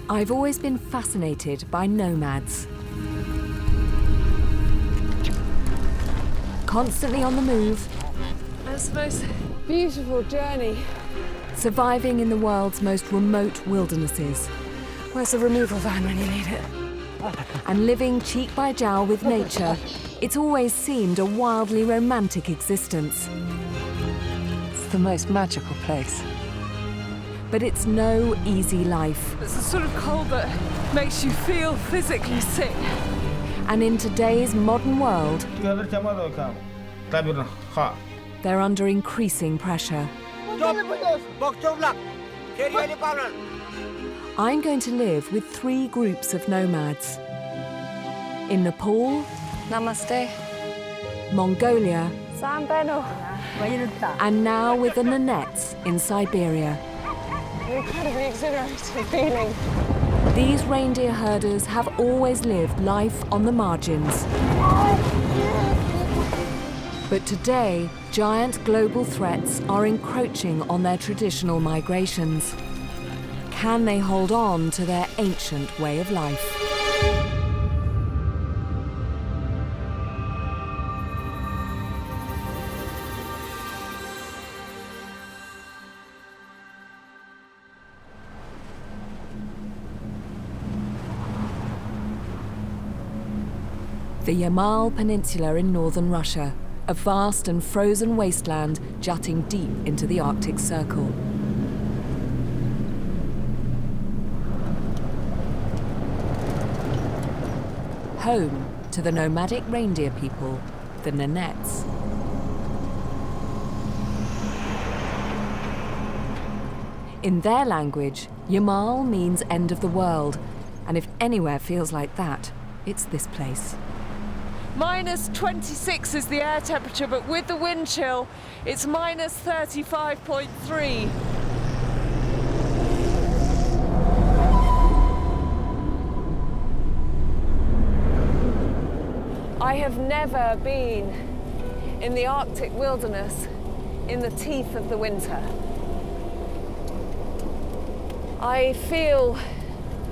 I've always been fascinated by nomads. Constantly on the move. That's the most beautiful journey. Surviving in the world's most remote wildernesses. Where's the removal van when you need it? And living cheek by jowl with nature, it's always seemed a wildly romantic existence. It's the most magical place. But it's no easy life. It's the sort of cold that makes you feel physically sick. And in today's modern world, they're under increasing pressure. I'm going to live with 3 groups of nomads. In Nepal, Namaste. Mongolia, Sambeno. and now with the Nenets in Siberia. An incredibly exhilarating feeling. These reindeer herders have always lived life on the margins. But today, giant global threats are encroaching on their traditional migrations. Can they hold on to their ancient way of life? The Yamal Peninsula in northern Russia, a vast and frozen wasteland jutting deep into the Arctic Circle. Home to the nomadic reindeer people, the Nenets. In their language, Yamal means end of the world, and if anywhere feels like that, it's this place. Minus 26 is the air temperature, but with the wind chill, it's minus 35.3. I have never been in the Arctic wilderness in the teeth of the winter. I feel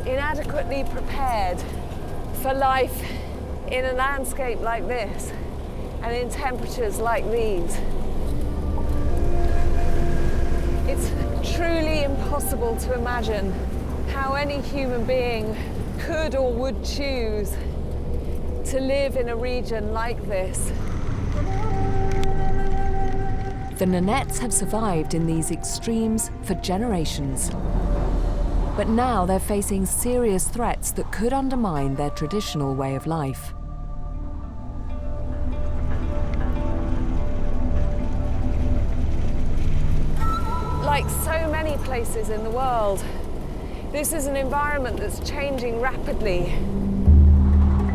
inadequately prepared for life in a landscape like this and in temperatures like these. It's truly impossible to imagine how any human being could or would choose to live in a region like this. The Nenets have survived in these extremes for generations. But now they're facing serious threats that could undermine their traditional way of life. Like so many places in the world, this is an environment that's changing rapidly.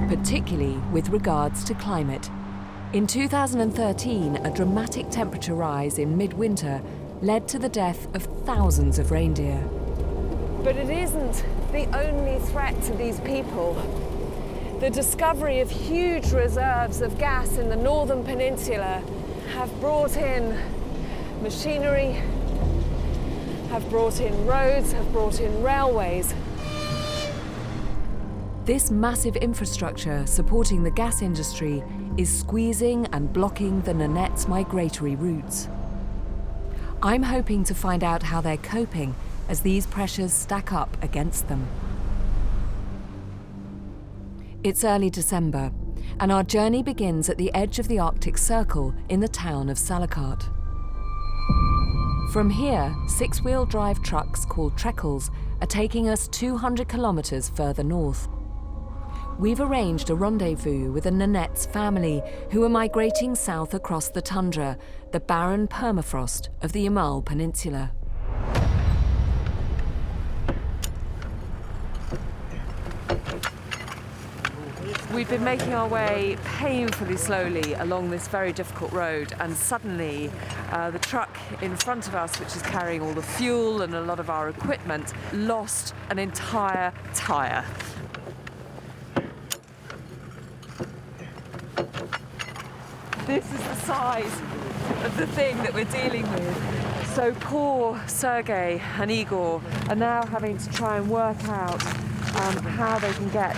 Particularly with regards to climate. In 2013, a dramatic temperature rise in midwinter led to the death of thousands of reindeer. But it isn't the only threat to these people. The discovery of huge reserves of gas in the northern peninsula have brought in machinery, have brought in roads, have brought in railways. This massive infrastructure supporting the gas industry is squeezing and blocking the Nenets' migratory routes. I'm hoping to find out how they're coping as these pressures stack up against them. It's early December, and our journey begins at the edge of the Arctic Circle in the town of Salakot. From here, 6-wheel drive trucks called trekkels are taking us 200 kilometers further north. We've arranged a rendezvous with a Nenets family who are migrating south across the tundra, the barren permafrost of the Yamal Peninsula. We've been making our way painfully slowly along this very difficult road, and suddenly the truck in front of us, which is carrying all the fuel and a lot of our equipment, lost an entire tyre. This is the size of the thing that we're dealing with. So poor Sergei and Igor are now having to try and work out how they can get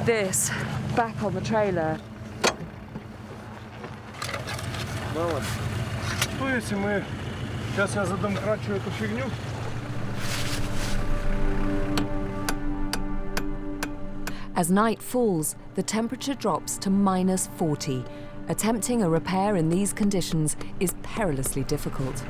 this back on the trailer. Мама, что если мы... Сейчас я задомкрачу эту фигню? As night falls, the temperature drops to -40. Attempting a repair in these conditions is perilously difficult.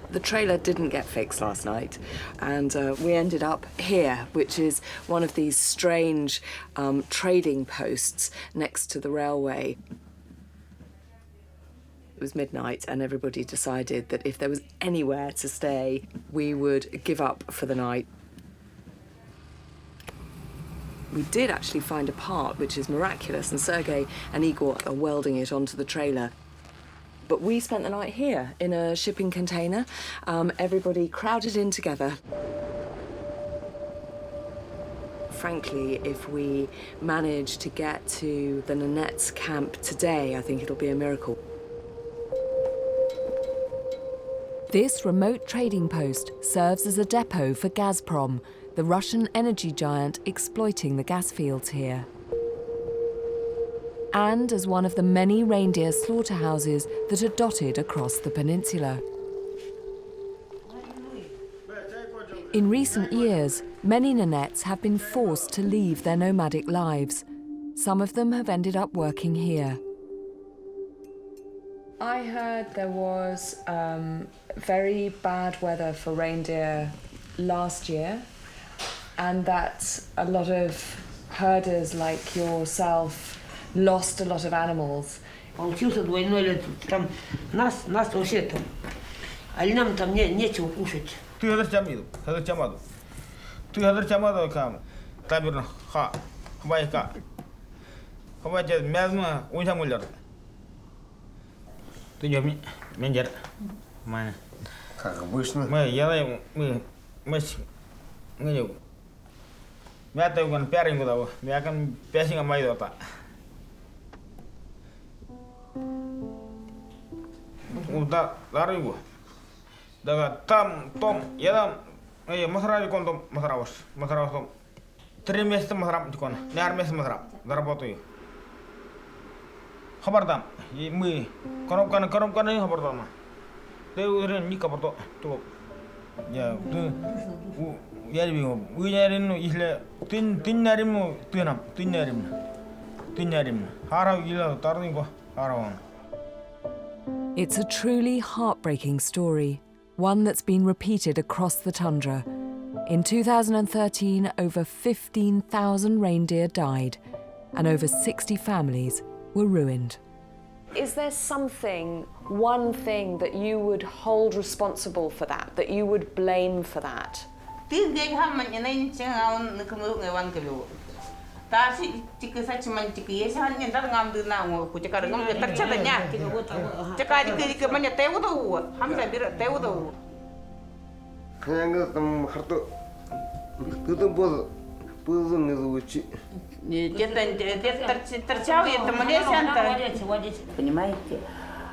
The trailer didn't get fixed last night, and we ended up here, which is one of these strange trading posts next to the railway. It was midnight, and everybody decided that if there was anywhere to stay, we would give up for the night. We did actually find a part, which is miraculous, and Sergei and Igor are welding it onto the trailer. But we spent the night here in a shipping container, everybody crowded in together. Frankly, if we manage to get to the Nenets camp today, I think it'll be a miracle. This remote trading post serves as a depot for Gazprom, the Russian energy giant exploiting the gas fields here. And as one of the many reindeer slaughterhouses that are dotted across the peninsula. In recent years, many Nenets have been forced to leave their nomadic lives. Some of them have ended up working here. I heard there was very bad weather for reindeer last year, and that a lot of herders like yourself lost a lot of animals. Получился двойной лет. Там нас вообще там, а нам там нечего кушать. Ты это тямил, это тямаду. Ты это тямаду кам. Табирно, хавайка. Хавайка мязма унчамулер. Ты жми, менджер. Mana? Как обычно. Мы делаем, мы не. Я так он пяринг дал, я kan пясинга майдота. Да, дарыгу. Да, там, я масрали кондом масраваш. 3 месяца масрам тикон, 4 месяца масрам, заработаю. Хабардам, и мы коробка не хабардам. Ты уже не кабардо, то я любил. Уярину, если ты нарим, ты нарим. Харав ила тарнинго, хараван. It's a truly heartbreaking story, one that's been repeated across the tundra. In 2013, over 15,000 reindeer died, and over 60 families were ruined. Is there one thing that you would hold responsible for that you would blame for that? Княга там харто. Кто-то был не звучит. Понимаете?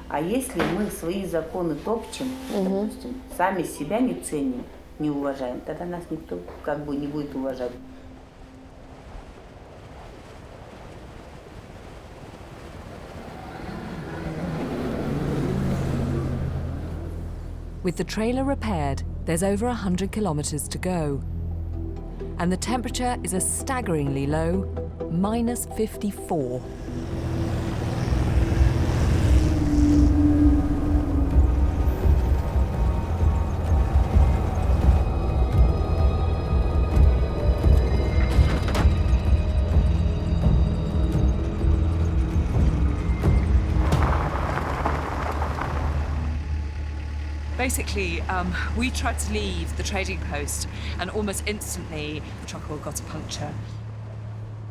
А если мы свои законы топчем, допустим, сами себя не ценим, не уважаем, тогда нас никто как бы не будет уважать. With the trailer repaired, there's over 100 kilometers to go. And the temperature is a staggeringly low -54. Basically, we tried to leave the trading post, and almost instantly the truckle got a puncture.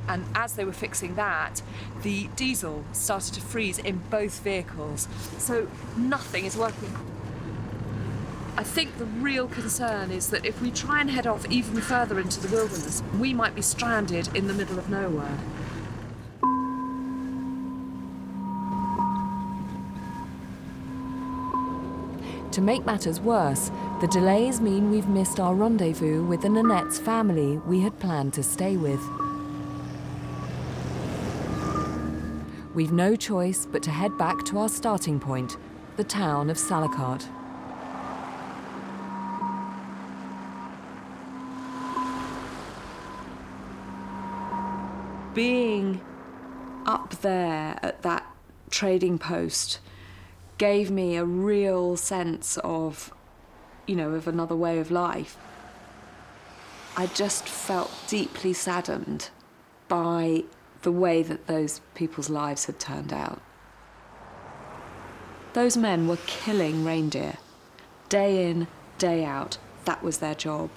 And as they were fixing that, the diesel started to freeze in both vehicles. So nothing is working. I think the real concern is that if we try and head off even further into the wilderness, we might be stranded in the middle of nowhere. To make matters worse, the delays mean we've missed our rendezvous with the Nenets family we had planned to stay with. We've no choice but to head back to our starting point, the town of Salakart. Being up there at that trading post gave me a real sense of, of another way of life. I just felt deeply saddened by the way that those people's lives had turned out. Those men were killing reindeer. Day in, day out, that was their job.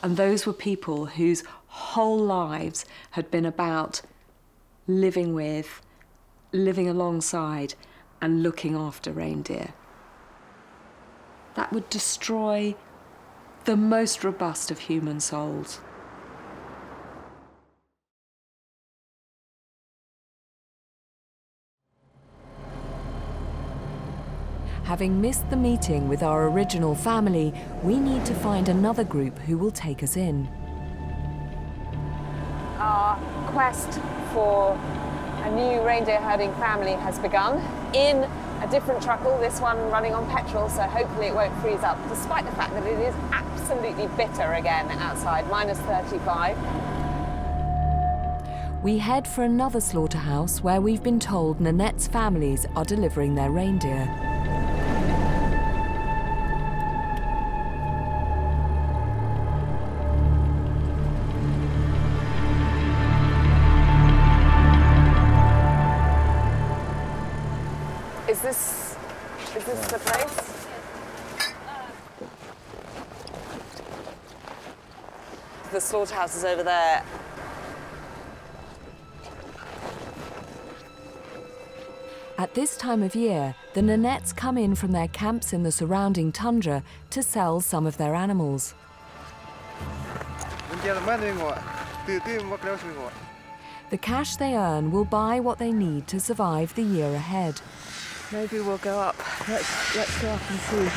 And those were people whose whole lives had been about living with, living alongside, and looking after reindeer. That would destroy the most robust of human souls. Having missed the meeting with our original family, we need to find another group who will take us in. Our quest for a new reindeer-herding family has begun in a different truckle, this one running on petrol, so hopefully it won't freeze up, despite the fact that it is absolutely bitter again outside, minus 35. We head for another slaughterhouse where we've been told Nenets families are delivering their reindeer. Is this the place? The slaughterhouse is over there. At this time of year, the Nenets come in from their camps in the surrounding tundra to sell some of their animals. The cash they earn will buy what they need to survive the year ahead. Maybe we'll go up. Let's go up and see.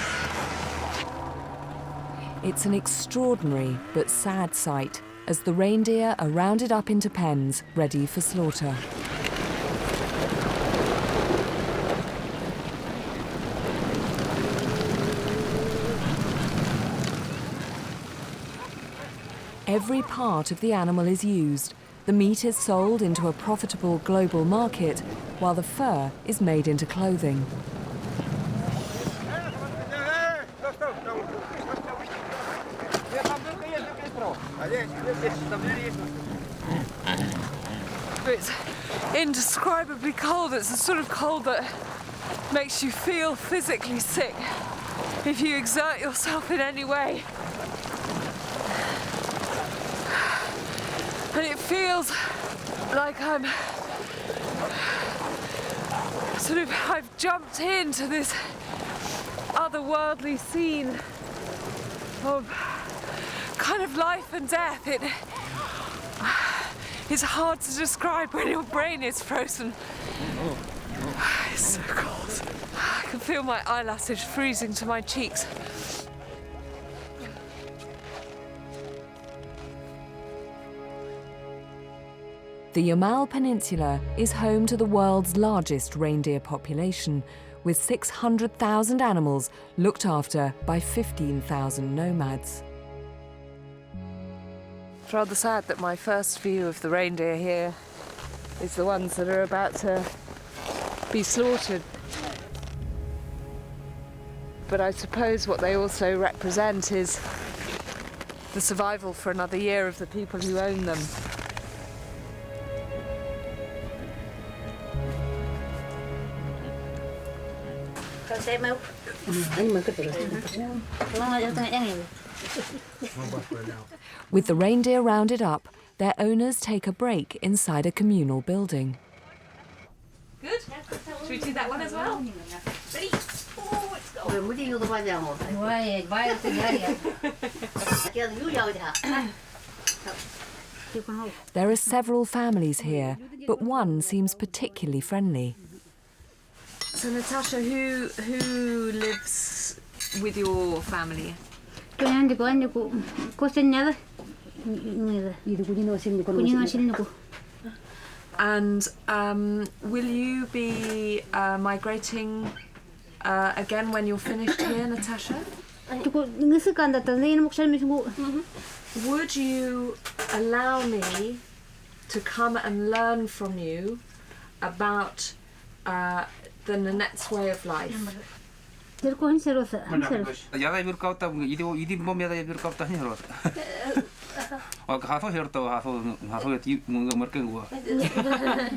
It's an extraordinary but sad sight as the reindeer are rounded up into pens ready for slaughter. Every part of the animal is used. The meat is sold into a profitable global market, while the fur is made into clothing. It's indescribably cold. It's the sort of cold that makes you feel physically sick if you exert yourself in any way. And it feels like I've jumped into this otherworldly scene of kind of life and death. It's hard to describe when your brain is frozen. It's so cold. I can feel my eyelashes freezing to my cheeks. The Yamal Peninsula is home to the world's largest reindeer population, with 600,000 animals looked after by 15,000 nomads. It's rather sad that my first view of the reindeer here is the ones that are about to be slaughtered. But I suppose what they also represent is the survival for another year of the people who own them. With the reindeer rounded up, their owners take a break inside a communal building. Good? Should we do that one as well? Ready? Oh, it's gone. There are several families here, but one seems particularly friendly. So Natasha, who lives with your family? And will you be migrating again when you're finished here, Natasha? Would you allow me to come and learn from you about the Nenets way of life?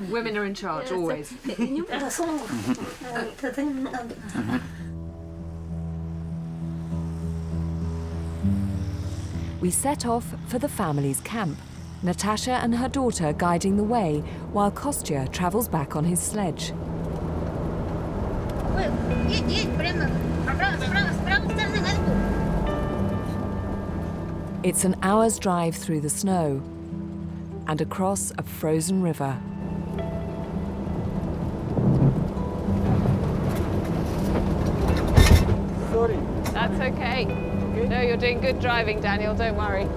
Women are in charge, always. We set off for the family's camp, Natasha and her daughter guiding the way while Kostya travels back on his sledge. It's an hour's drive through the snow and across a frozen river. Sorry. That's okay. No, you're doing good driving, Daniel, don't worry.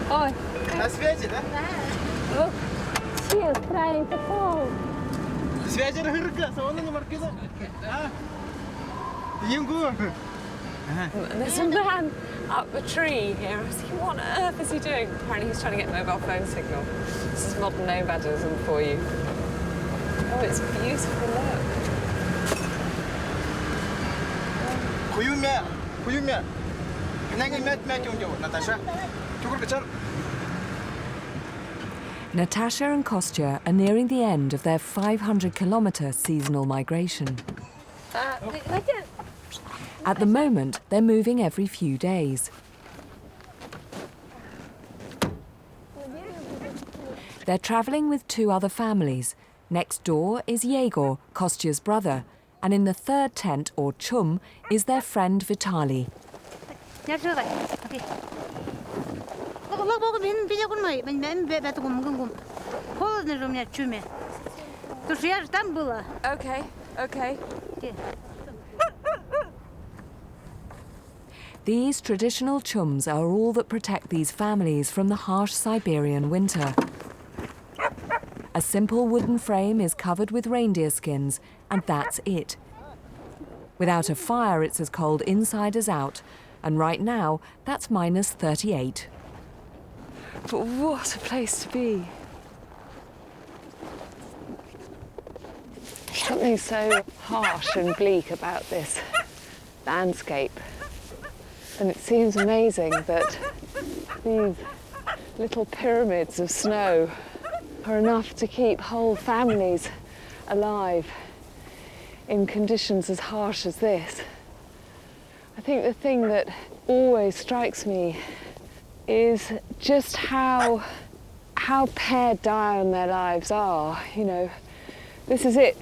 Ой, На связи, да? she is trying to fall. Связи рыгырга, сауна не маркиза. Юнгу. There's a man up the tree here. I was thinking, what on earth is he doing? Apparently he's trying to get mobile phone signal. This is modern nomadism for you. Oh, it's beautiful, look. Хуюмя. Natasha. Natasha and Kostya are nearing the end of their 500-kilometre seasonal migration. At the moment, they're moving every few days. They're travelling with two other families. Next door is Yegor, Kostya's brother, and in the third tent, or chum, is their friend Vitaly. Okay, okay. These traditional chums are all that protect these families from the harsh Siberian winter. A simple wooden frame is covered with reindeer skins, and that's it. Without a fire, it's as cold inside as out, and right now, that's minus 38. But what a place to be. Something so harsh and bleak about this landscape. And it seems amazing that these little pyramids of snow are enough to keep whole families alive in conditions as harsh as this. I think the thing that always strikes me is just how pared down their lives are. You know, this is it.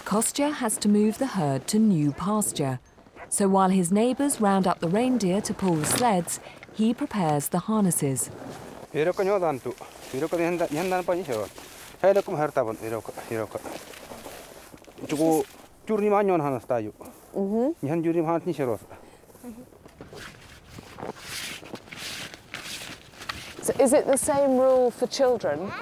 Kostya has to move the herd to new pasture. So while his neighbours round up the reindeer to pull the sleds, he prepares the harnesses. So is it the same rule for children?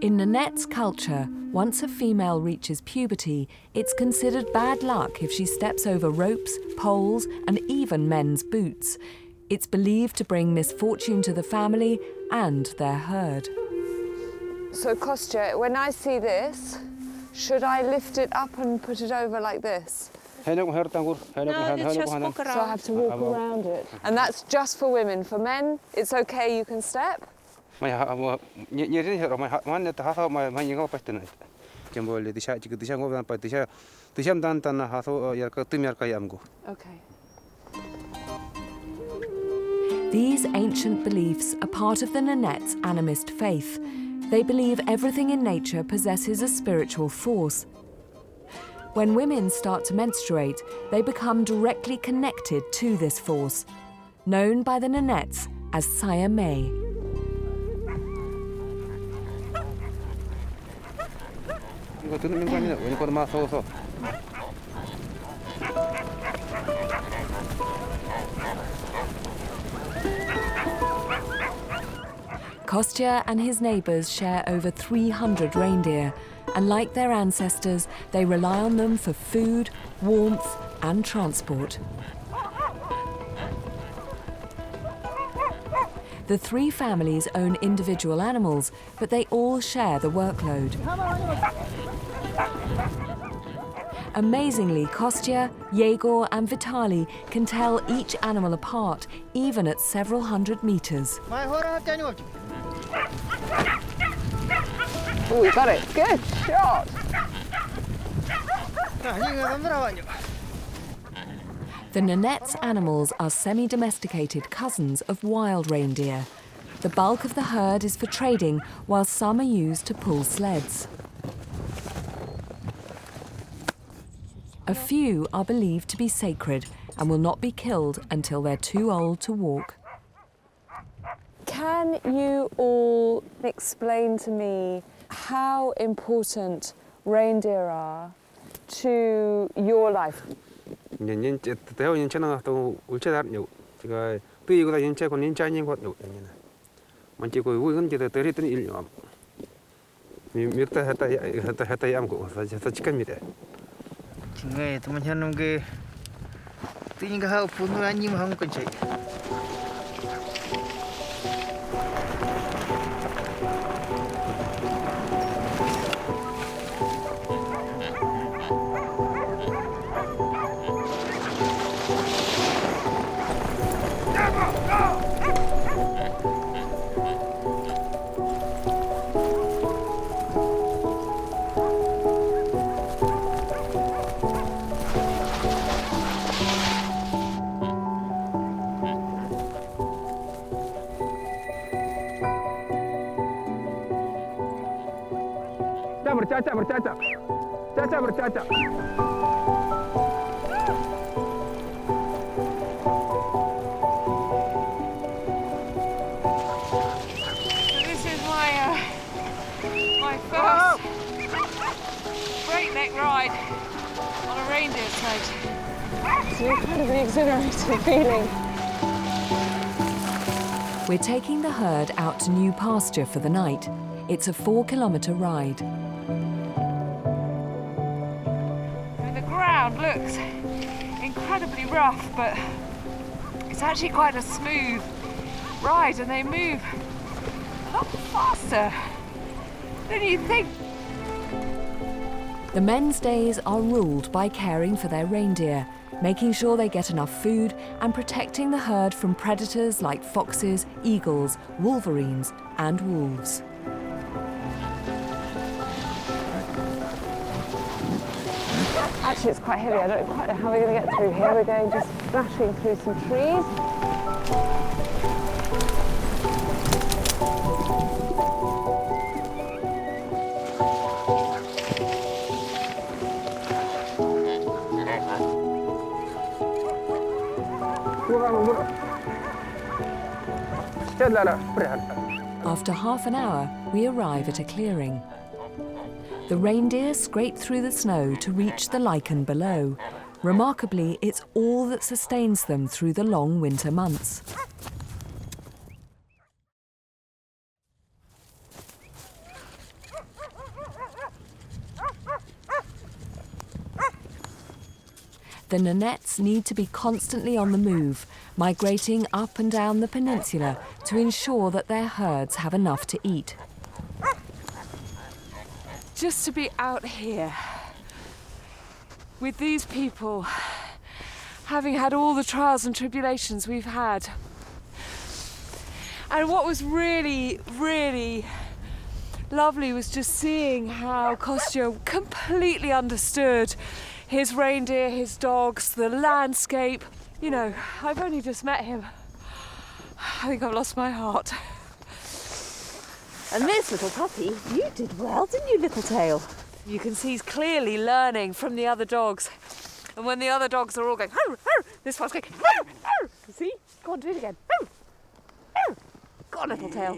In Nenets culture, once a female reaches puberty, it's considered bad luck if she steps over ropes, poles, and even men's boots. It's believed to bring misfortune to the family and their herd. So Kostya, when I see this, should I lift it up and put it over like this? No, it's just walk So I around. have to walk around it. And that's just for women. For men, it's okay, you can step? Okay. These ancient beliefs are part of the Nenets' animist faith. They believe everything in nature possesses a spiritual force. When women start to menstruate, they become directly connected to this force, known by the Nenets as Saya May. Kostya and his neighbours share over 300 reindeer, and like their ancestors, they rely on them for food, warmth and transport. The three families own individual animals, but they all share the workload. Amazingly, Kostya, Yegor and Vitali can tell each animal apart, even at several hundred meters. Oh, we got it. Good shot. The Nenets' animals are semi-domesticated cousins of wild reindeer. The bulk of the herd is for trading, while some are used to pull sleds. A few are believed to be sacred and will not be killed until they're too old to walk. Can you all explain to me how important reindeer are to your life? This is my first breakneck ride on a reindeer sled. It's an incredibly exhilarating feeling. We're taking the herd out to new pasture for the night. It's a 4-kilometre ride. The ground looks incredibly rough, but it's actually quite a smooth ride, and they move a lot faster than you think. The men's days are ruled by caring for their reindeer, making sure they get enough food and protecting the herd from predators like foxes, eagles, wolverines and wolves. Actually, it's quite hilly. I don't quite know how we're going to get through here. We're going just splashing through some trees. After half an hour, we arrive at a clearing. The reindeer scrape through the snow to reach the lichen below. Remarkably, it's all that sustains them through the long winter months. The Nenets need to be constantly on the move, migrating up and down the peninsula to ensure that their herds have enough to eat. Just to be out here with these people, having had all the trials and tribulations we've had. And what was really, really lovely was just seeing how Kostya completely understood his reindeer, his dogs, the landscape. You know, I've only just met him. I think I've lost my heart. And this little puppy, you did well, didn't you, little tail? You can see he's clearly learning from the other dogs. And when the other dogs are all going, "Arr, arr," this one's going, "Arr, arr." See? Go on, do it again. "Arr, arr." Go on, little tail.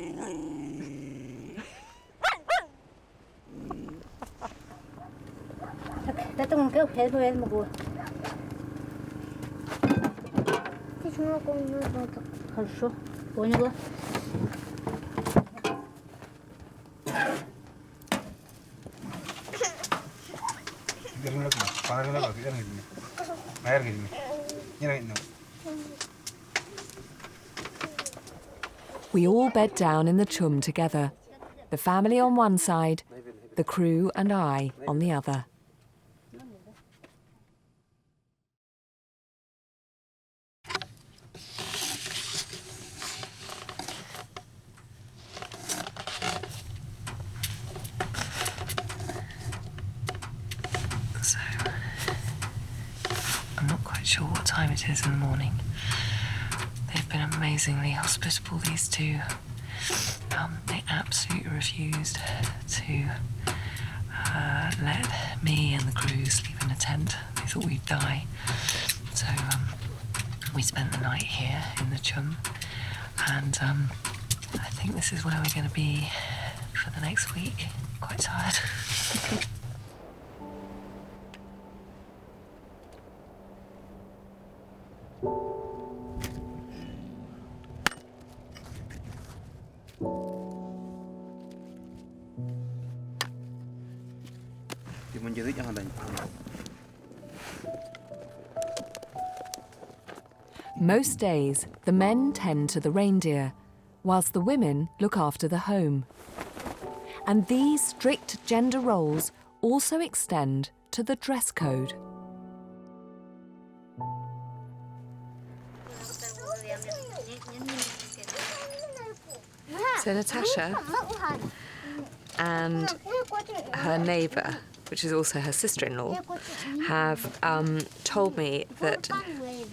Хорошо, поняла. We all bed down in the chum together, the family on one side, the crew and I on the other. So, I'm not quite sure what time it is in the morning. They've been amazingly hospitable, these two. They absolutely refused to let me and the crew sleep in a tent. They thought we'd die. So we spent the night here in the chum, and I think this is where we're going to be for the next week. Quite tired. Most days, the men tend to the reindeer, whilst the women look after the home. And these strict gender roles also extend to the dress code. So Natasha and her neighbour, which is also her sister-in-law, have told me that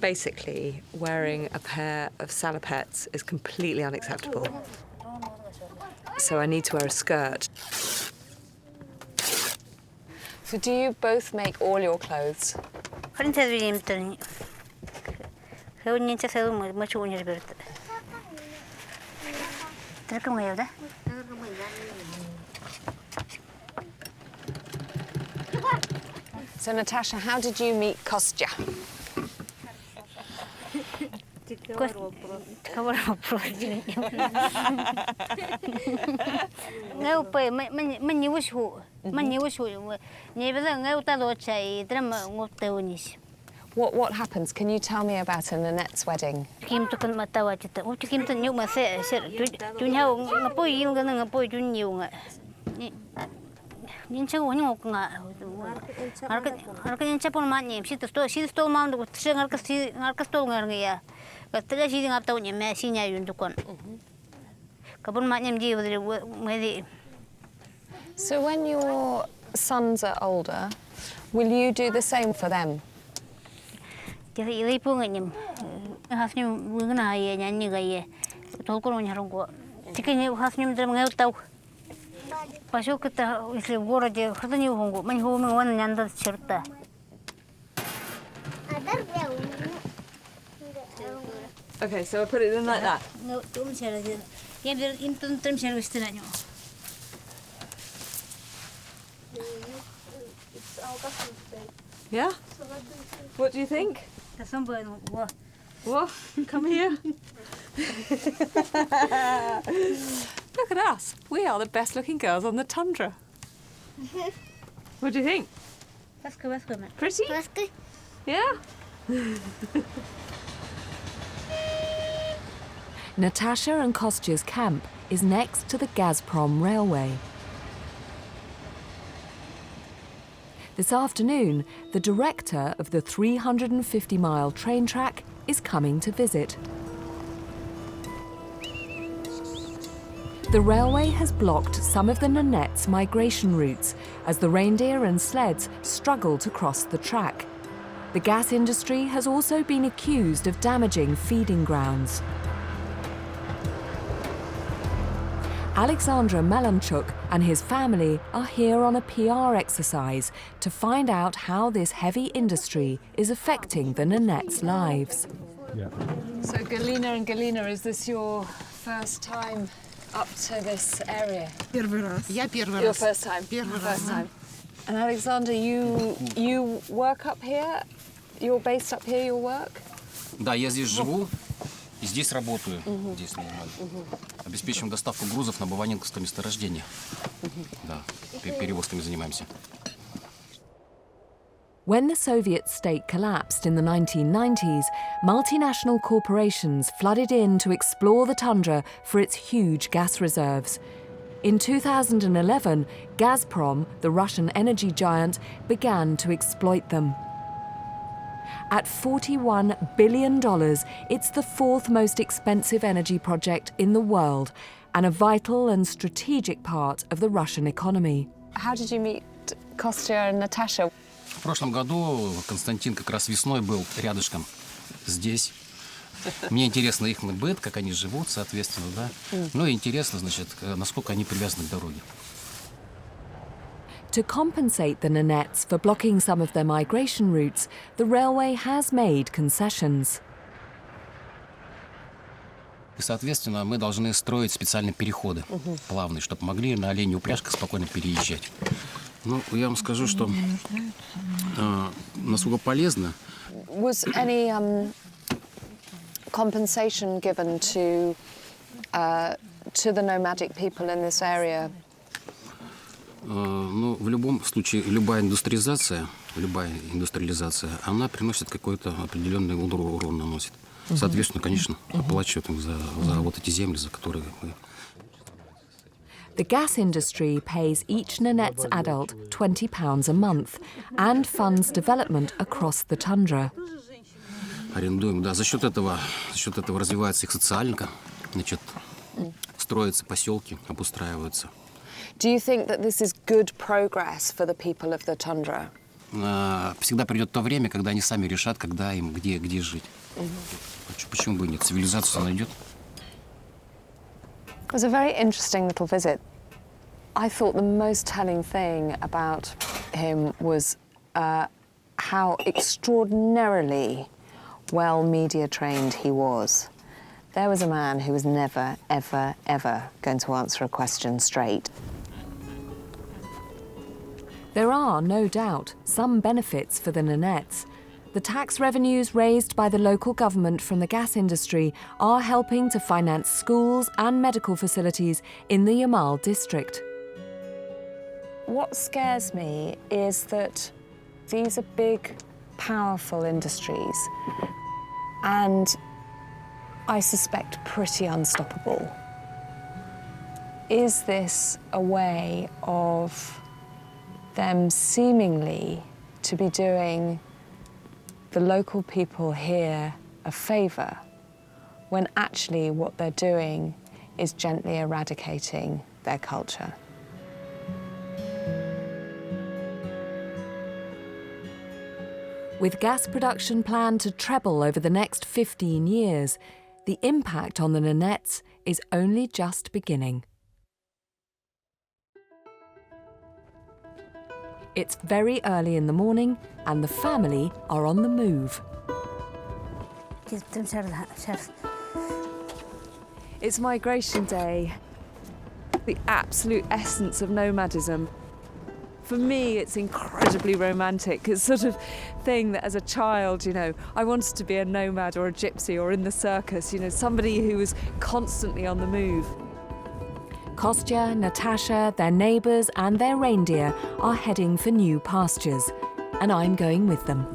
basically wearing a pair of salopettes is completely unacceptable. So I need to wear a skirt. So do you both make all your clothes? So Natasha, how did you meet Kostya? What happens? Can you tell me about a Nenets wedding? So when your sons are older, will you do the same for them? Okay, so I put it in like that. Yeah? What do you think? What? Come here. Look at us. We are the best looking girls on the tundra. What do you think? Pretty? Yeah? Natasha and Kostya's camp is next to the Gazprom railway. This afternoon, the director of the 350-mile train track is coming to visit. The railway has blocked some of the Nenets' migration routes as the reindeer and sleds struggle to cross the track. The gas industry has also been accused of damaging feeding grounds. Alexandra Melanchuk and his family are here on a PR exercise to find out how this heavy industry is affecting the Nenets' lives. Yeah. So Galina and Galina, is this your first time up to this area? Первый раз. Я первый Your раз. first time? Первый First раз. time. And Alexander, you work up here? You're based up here, your work? Да, я здесь живу и здесь работаю. Здесь нормально. Обеспечиваем доставку грузов на Баваненковское месторождение. Да, перевозками занимаемся. When the Soviet state collapsed in the 1990s, multinational corporations flooded in to explore the tundra for its huge gas reserves. In 2011, Gazprom, the Russian energy giant, began to exploit them. At $41 billion, it's the fourth most expensive energy project in the world and a vital and strategic part of the Russian economy. How did you meet Kostya and Natasha? В прошлом году Константин как раз весной был рядышком здесь. Мне интересно их быт, как они живут, соответственно, да. Ну и интересно, значит, насколько они привязаны к дороге. To compensate the Nenets for blocking some of their migration routes, the railway has made concessions. И, соответственно, мы должны строить специальные переходы плавные, чтобы могли на оленей упряжках спокойно переезжать. Ну, я вам скажу, что насколько полезно. Was any compensation given to the nomadic people in this area? Ну, в любом случае, любая индустриализация, она приносит какой-то определенный урон наносит. Соответственно, конечно, оплачивают им за вот эти земли, за которые мы. The gas industry pays each Nenets adult £20 a month and funds development across the tundra. Арендуем, да. За счет этого развивается их социальника, значит, строятся поселки, обустраиваются. Do you think that this is good progress for the people of the tundra? Всегда придет то время, когда они сами решат, когда им где жить. Почему бы и нет? Цивилизацию найдет. It was a very interesting little visit. I thought the most telling thing about him was how extraordinarily well media trained he was. There was a man who was never, ever, ever going to answer a question straight. There are, no doubt, some benefits for the Nenets. The tax revenues raised by the local government from the gas industry are helping to finance schools and medical facilities in the Yamal district. What scares me is that these are big, powerful industries and I suspect pretty unstoppable. Is this a way of them seemingly to be doing the local people here a favour when actually what they're doing is gently eradicating their culture? With gas production planned to treble over the next 15 years, the impact on the Nenets is only just beginning. It's very early in the morning and the family are on the move. It's migration day, the absolute essence of nomadism. For me, it's incredibly romantic. It's sort of thing that as a child, I wanted to be a nomad or a gypsy or in the circus, somebody who was constantly on the move. Kostya, Natasha, their neighbours and their reindeer are heading for new pastures, and I'm going with them.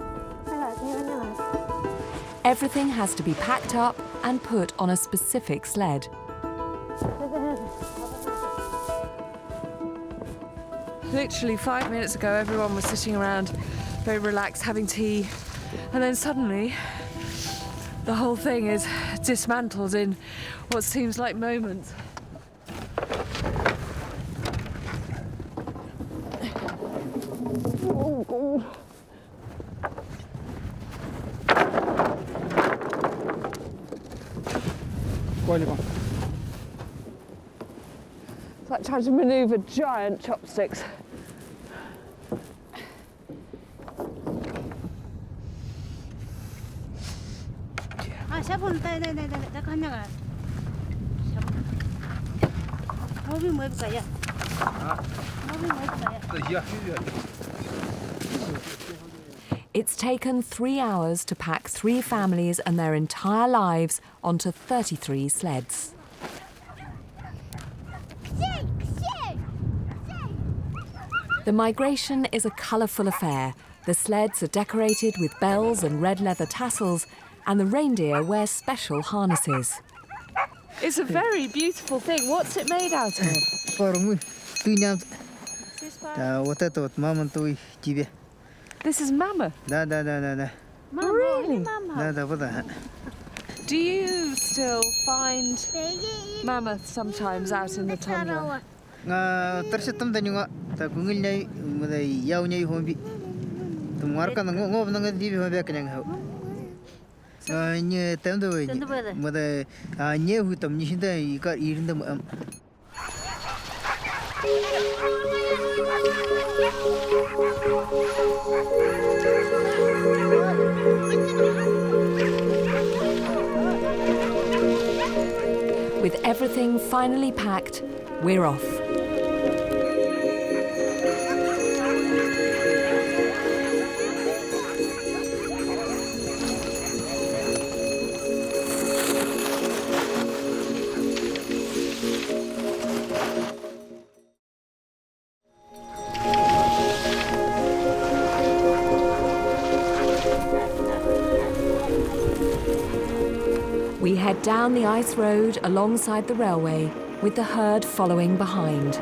Everything has to be packed up and put on a specific sled. Literally 5 minutes ago, everyone was sitting around, very relaxed, having tea, and then suddenly the whole thing is dismantled in what seems like moments. Oh, God. It's like trying to manoeuvre giant chopsticks. It's taken 3 hours to pack 3 families and their entire lives onto 33 sleds. The migration is a colourful affair. The sleds are decorated with bells and red leather tassels, and the reindeer wear special harnesses. It's a very beautiful thing. What's it made out of? This is mammoth. Really? Do you still find mammoth sometimes out in the tundra? With everything finally packed, we're off. We head down the ice road alongside the railway, with the herd following behind.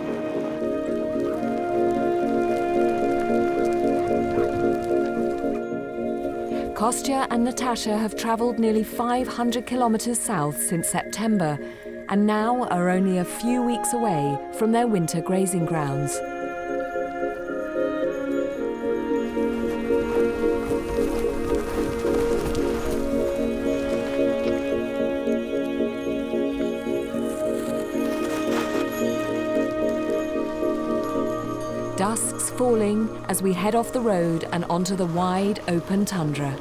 Kostya and Natasha have travelled nearly 500 kilometres south since September, and now are only a few weeks away from their winter grazing grounds. Dusk's falling as we head off the road and onto the wide, open tundra.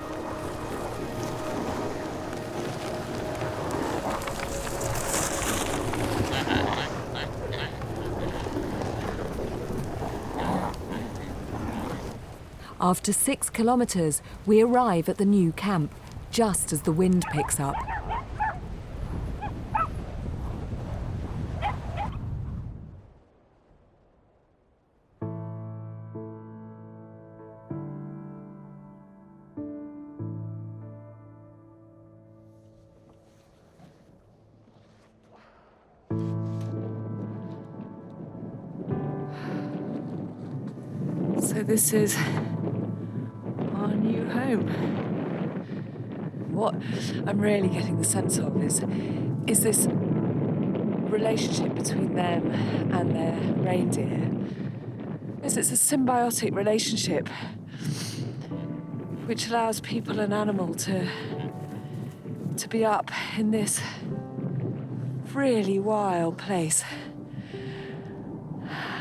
After 6 kilometres, we arrive at the new camp, just as the wind picks up. So this is our new home. What I'm really getting the sense of is this relationship between them and their reindeer. It's a symbiotic relationship which allows people and animal to be up in this really wild place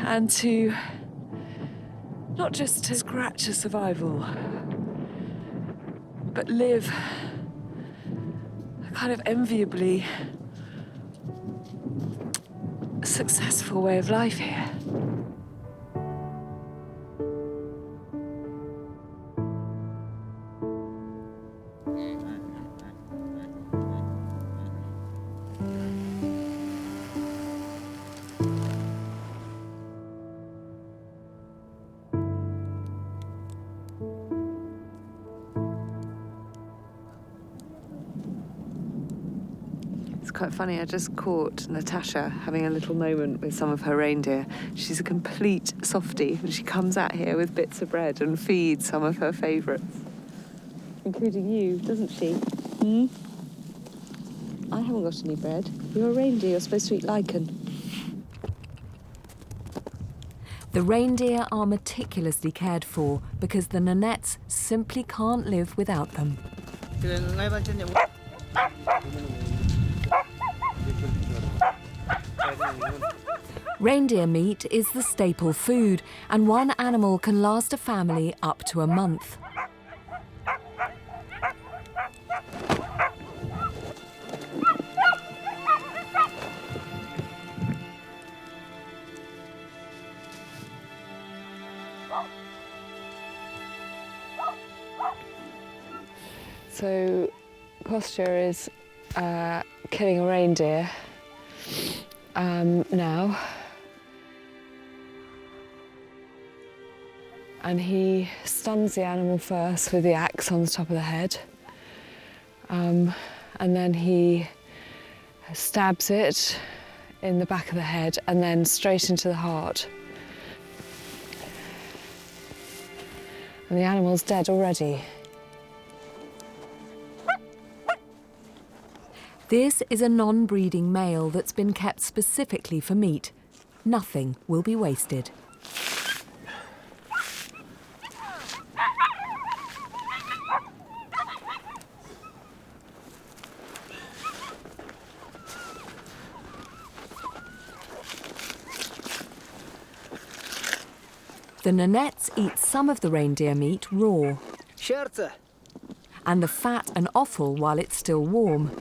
and to not just to scratch a survival, but live a kind of enviably successful way of life here. quite funny. I just caught Natasha having a little moment with some of her reindeer. She's a complete softie, and she comes out here with bits of bread and feeds some of her favourites, including you, doesn't she? Hmm? I haven't got any bread. You're a reindeer. You're supposed to eat lichen. The reindeer are meticulously cared for because the Nenets simply can't live without them. Reindeer meat is the staple food, and one animal can last a family up to a month. So, Kostya is killing a reindeer now. And he stuns the animal first with the axe on the top of the head. And then he stabs it in the back of the head and then straight into the heart. And the animal's dead already. This is a non-breeding male that's been kept specifically for meat. Nothing will be wasted. The Nenets eat some of the reindeer meat raw, and the fat and offal while it's still warm.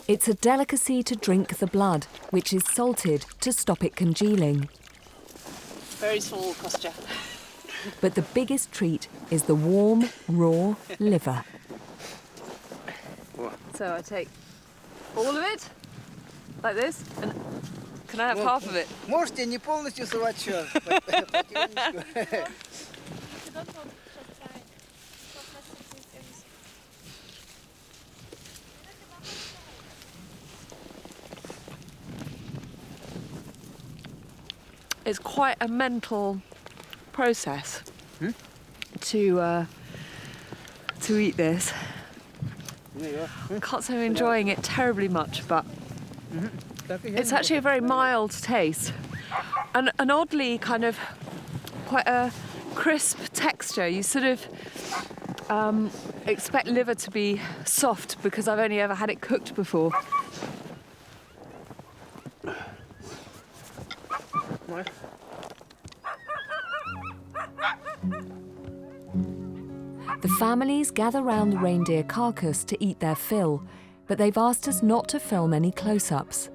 It's a delicacy to drink the blood, which is salted to stop it congealing. Very small, Kostya. But the biggest treat is the warm, raw liver. So I take all of it, like this, and can I have half of it? Можете не полностью совать всё. It's quite a mental process to eat this. I can't say I'm enjoying it terribly much, but it's actually a very mild taste and an oddly kind of quite a crisp texture. You sort of expect liver to be soft because I've only ever had it cooked before. The families gather round the reindeer carcass to eat their fill, but they've asked us not to film any close-ups.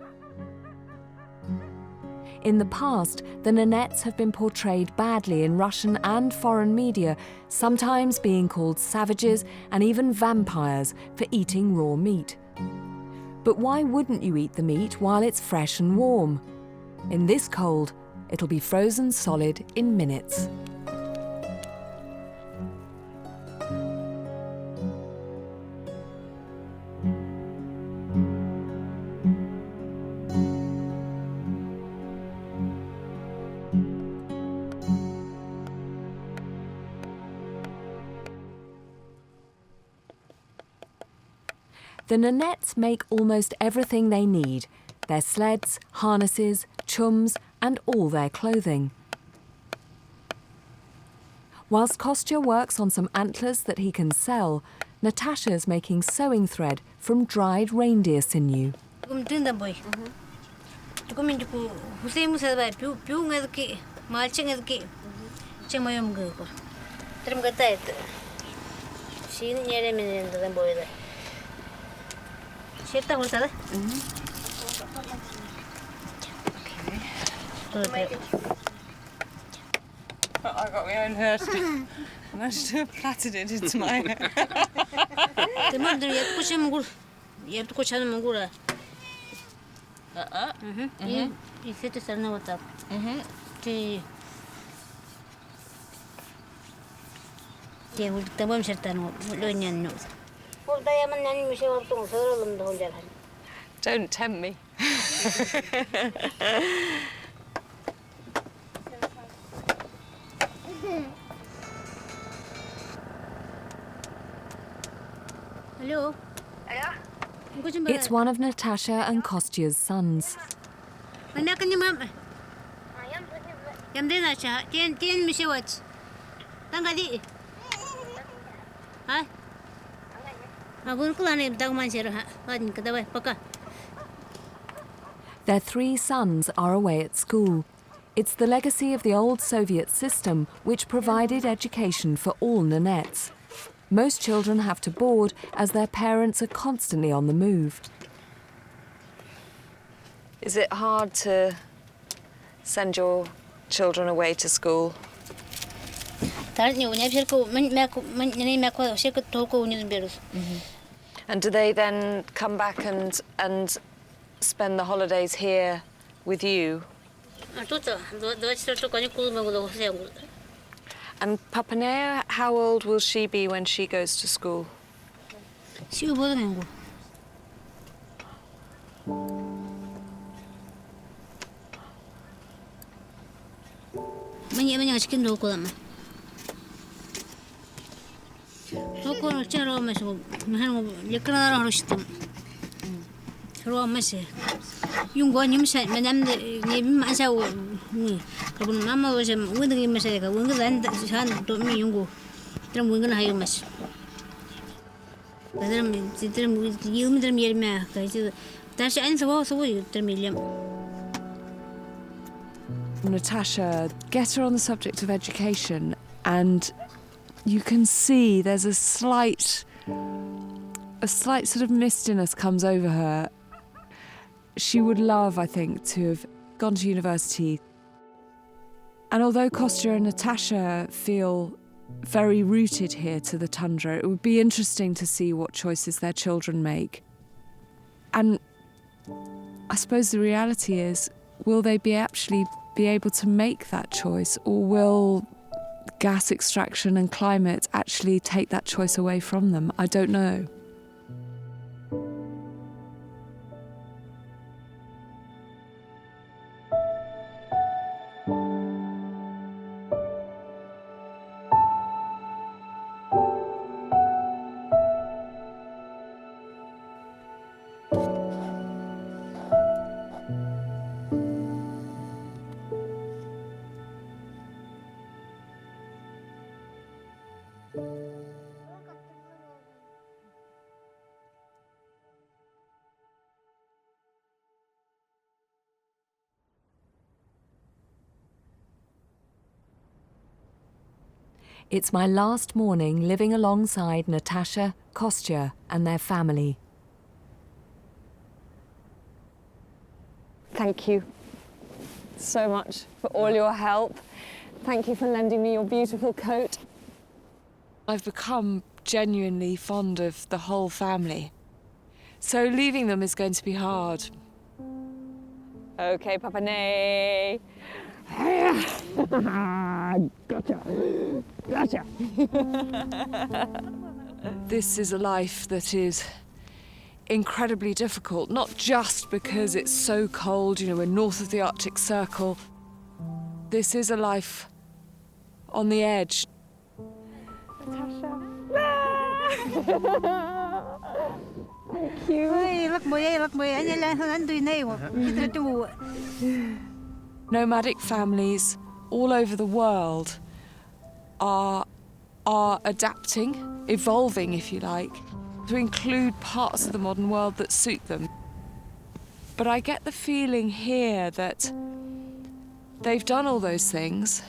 In the past, the Nenets have been portrayed badly in Russian and foreign media, sometimes being called savages and even vampires for eating raw meat. But why wouldn't you eat the meat while it's fresh and warm? In this cold, it'll be frozen solid in minutes. The Nenets make almost everything they need: their sleds, harnesses, chums, and all their clothing. Whilst Kostya works on some antlers that he can sell, Natasha's making sewing thread from dried reindeer sinew. I got my own hairspin and I just plaited it into my hair. Don't tempt me. Hello. It's one of Natasha and Kostya's sons. Their 3 sons are away at school. It's the legacy of the old Soviet system, which provided education for all Nenets. Most children have to board as their parents are constantly on the move. Is it hard to send your children away to school? And do they then come back and spend the holidays here with you? And Papanea, how old will she be when she goes to school? Natasha, get her on the subject of education, and you can see there's a slight sort of mistiness comes over her. She would love, I think, to have gone to university. And although Kostya and Natasha feel very rooted here to the tundra, it would be interesting to see what choices their children make. And I suppose the reality is, will they actually be able to make that choice, or will gas extraction and climate actually take that choice away from them? I don't know. It's my last morning living alongside Natasha, Kostya, and their family. Thank you so much for all your help. Thank you for lending me your beautiful coat. I've become genuinely fond of the whole family. So leaving them is going to be hard. Okay, Papane. Gotcha. Gotcha. This is a life that is incredibly difficult, not just because it's so cold, you know, we're north of the Arctic Circle. This is a life on the edge. Natasha. Thank you. Nomadic families all over the world are adapting, evolving, if you like, to include parts of the modern world that suit them. But I get the feeling here that they've done all those things,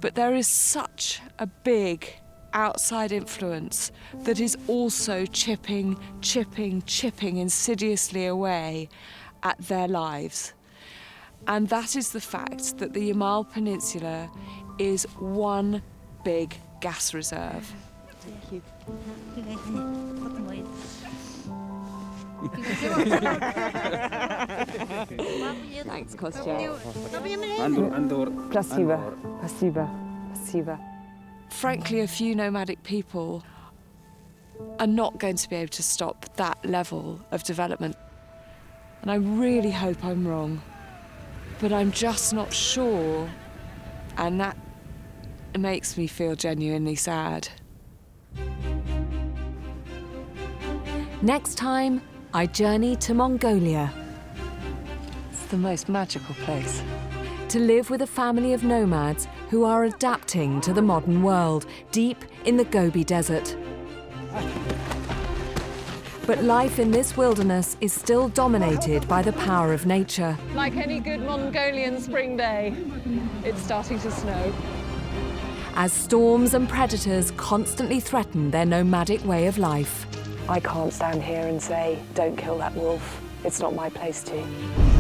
but there is such a big outside influence that is also chipping insidiously away at their lives. And that is the fact that the Yamal Peninsula is one big gas reserve. Thank you. Thanks, Kostya. Спасибо. Frankly, a few nomadic people are not going to be able to stop that level of development. And I really hope I'm wrong, but I'm just not sure, and that makes me feel genuinely sad. Next time, I journey to Mongolia It's the most magical place. to live with a family of nomads who are adapting to the modern world deep in the Gobi Desert. But life in this wilderness is still dominated by the power of nature. Like any good Mongolian spring day, it's starting to snow. As storms and predators constantly threaten their nomadic way of life. I can't stand here and say, don't kill that wolf. It's not my place to.